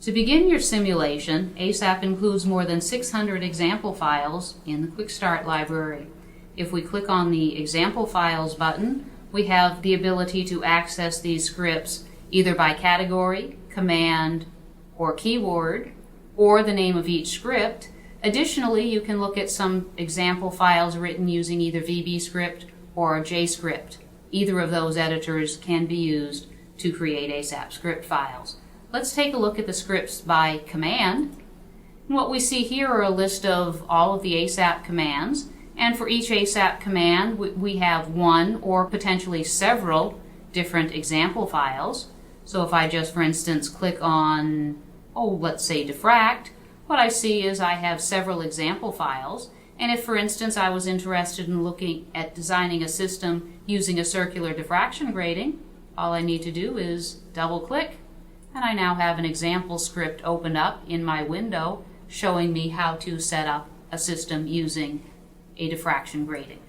To begin your simulation, ASAP includes more than 600 example files in the Quick Start library. If we click on the Example Files button, we have the ability to access these scripts either by category, command, or keyword, or the name of each script. Additionally, you can look at some example files written using either VBScript or JScript. Either of those editors can be used to create ASAP script files. Let's take a look at the scripts by command. And what we see here are a list of all of the ASAP commands, and for each ASAP command we have one or potentially several different example files. So if I just, for instance, click on, let's say diffract, what I see is I have several example files. And if, for instance, I was interested in looking at designing a system using a circular diffraction grating, all I need to do is double-click, and I now have an example script opened up in my window showing me how to set up a system using a diffraction grating.